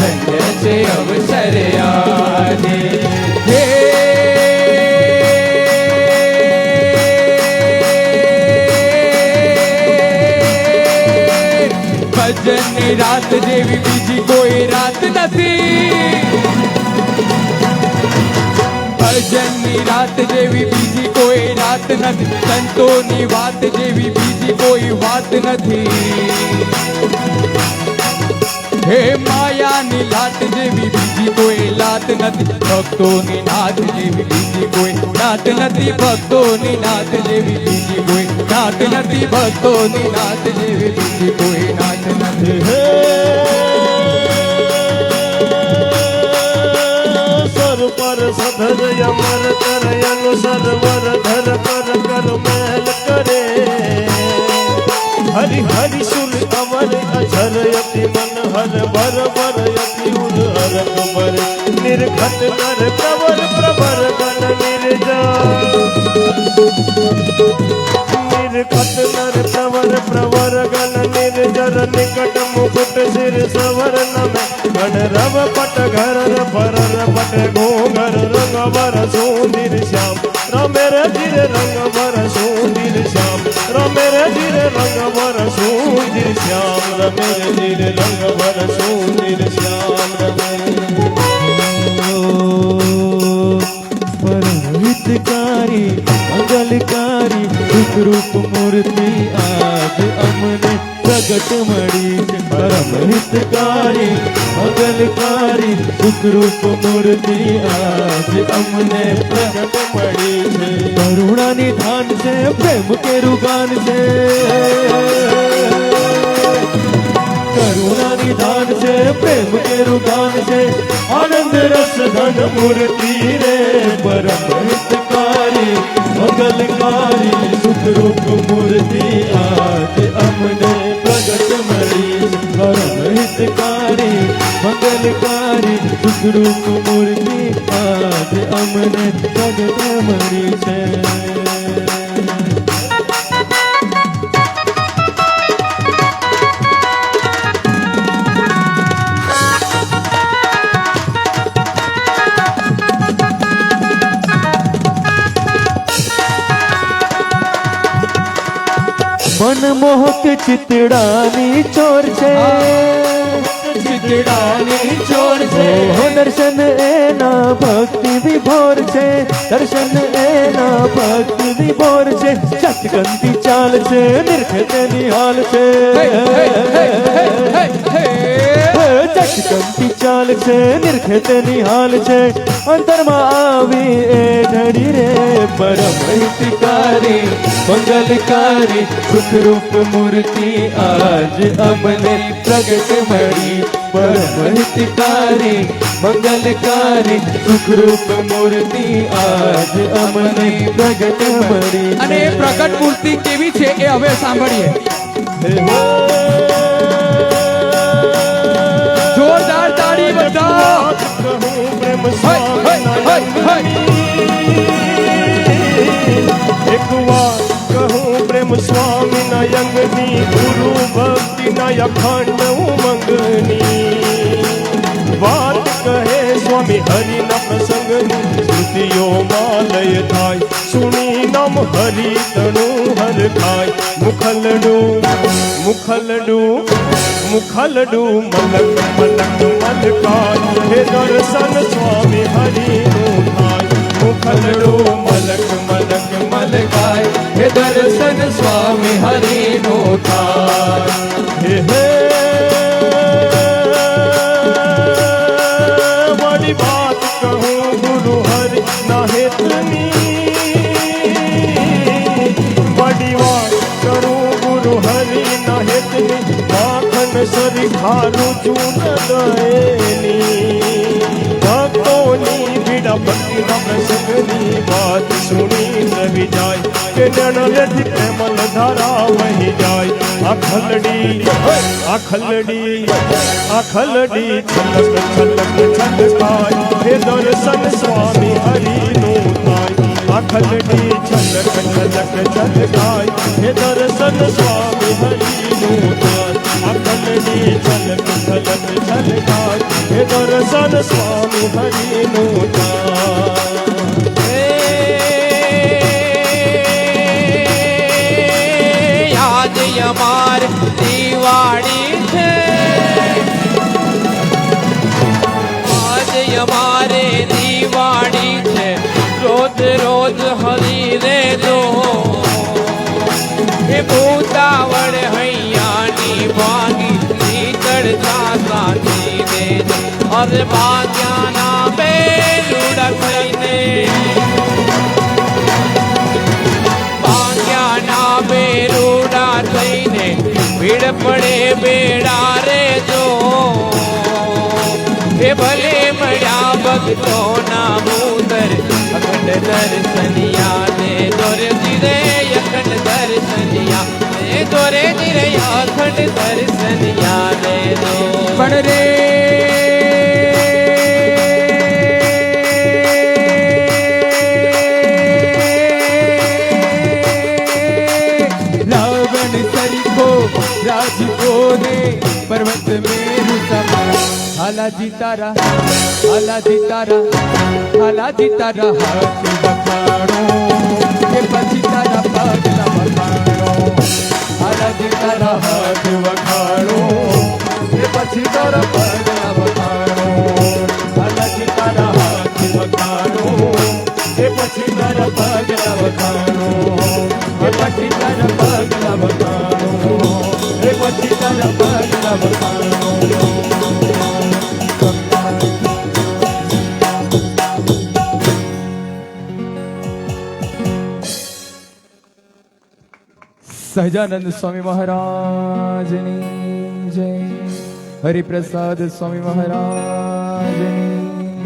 ધન્ય છે અવસર આજે હે ભજનની રાત જેવી બીજી કોઈ રાત નથી ભજનની રાત જેવી બીજી કોઈ રાત નથી સંતોની વાત જેવી બીજી કોઈ વાત નથી હે માયાની લાત જેવી બીજી કોઈ લાત નથી ભક્તોની નાત જેવી બીજી કોઈ નાત નથી ભક્તોની નાત જેવી બીજી કોઈ નાત નથી ભક્તોની નાત જેવી બીજી કોઈ નાત નથી હે પર સધજ અમર કરયન સર્વર ધર કર કર મેલ કરે હરિ હરિ સુર અમર અજર યતિ મન હર ભર ભર યતિ ઉર હર કબર નિર્ઘટ નર પ્રવર પ્રવર ગણ નિર્જા નિર્ઘટ નર પ્રવર પ્રવર ગણ નિર્જર નિકટ મુકુટ સિર સવર નમે ગણ રવ પટ ઘર પર પટ ઘોઘર રંગ वर सुंदर श्याम रमे रे धीरे रंग वर सुंदर श्याम रमे रे धीरे रंग वर सुंदर श्याम रमे रे धीरे रंग वर सुंदर श्याम रमे परहितकारी मंगलकारी रूप मूर्ति आज अमने प्रगट मड़ी परम हितकारी मंगलकारी रूप मूर्ति आज अमने प्रगट मड़ी करुणा निधान से प्रेम के रुगान से करुणा निधान से प्रेम के रुगान से आनंद रस धन मूर्ति रे परम हितकारी मंगलकारी सुख रूप मूर्ति आज अमने प्रगट मरी परम हितकारी मंगलकारी सुख रूप मूर्ति आज अमने प्रगट मरी से मन मोहक चितड़ानी चोर छे चितड़ानी चोर छे हो दर्शन एना भक्ति विभोर छे दर्शन एना भक्ति विभोर छे चटकंती चाल छे निरखते निहाल छे चटकंती चाल छे निरखते निहाल छे अंतर में आवी ए ढड़ी रे परम हितकारी मंगलकारी सुख रूप मूर्ति आज अमने प्रगट मड़ी परम हितकारी मंगलकारी सुख रूप मूर्ति आज अमने प्रगट मड़ी અને પ્રગટ મૂર્તિ કેવી છે એ હવે સાંભળીએ જોરદાર તાળી બજાવો प्रेम एक बार कहूँ प्रेम स्वामी नयंगनी गुरु भक्ति नय खंड उमंगनी बात कहे स्वामी हरि न प्रसंगनी स्मृतियों मालय थाय सुनी नम हरि तनु हर खाय मुखलडू मुखलडू मुखलडू मलक मलक मलकाय हे दर्शन स्वामी हरि नु थाय मुखलडू मलक मलक મલકાય હે દર્શન સ્વામી હરિનો થાય हे बड़ी बात कहूँ गुरु हरि ना हेतनी बड़ी बात करूँ गुरु हरि ना हेतनी माखन सरी खारू चून दयनी भक्तोनी बीड़ा भक्ति न प्रसंगनी बात सुनी रवि जाय के नैन प्रेमल धारा वही जाय आखलड़ी आखलड़ी आखलड़ी छलक छलक छलकाय हे दर्शन स्वामी हरि नु ताय आखलड़ी छलक छलक छलकाय हे दर्शन स्वामी हरि नु ताय आखलड़ी छलक छलक छलकाय हे દર્શન સ્વામી હરિનું યાદ અમાર દિવાળી છે આજ અમારે દિવાળી છે રોજ રોજ હરી રે જો એ ભૂતાવળ હૈયાની ભાગી નીકળ સાથી દે અરે ભાગ્યાના બેલુડા થઈને ભાગ્યાના બેરુડા થઈને ભીડ પડે બેડા રે જો એ ભલે મળ્યા ભક્તોના મુદર અખંડ દર્શનિયા ને દોરે ધીરે અખંડ દર્શનિયા ને દોરે ધીરે અખંડ દર્શનિયા ને દો પણ રે રાવણ સરીખો રાજીપો ને પર્વત મેરુ સમા હાલાજી તારા હાથ વખાણો કે પછી તારા પગલા વખાણો હાલાજી તારા હાથ વખાણો કે પછી તારા પગલા વખાણો હાલાજી તારા હાથ વખાણો કે પછી તારા પગલા વખાણો કે પછી તારા પગલા વખાણો કે પછી તારા પગલા વખાણો સહજાનંદ સ્વામી મહારાજની જય હરિપ્રસાદ સ્વામી મહારાજની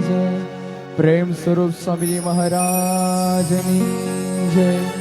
જય પ્રેમ સ્વરૂપ સ્વામીજી મહારાજની જય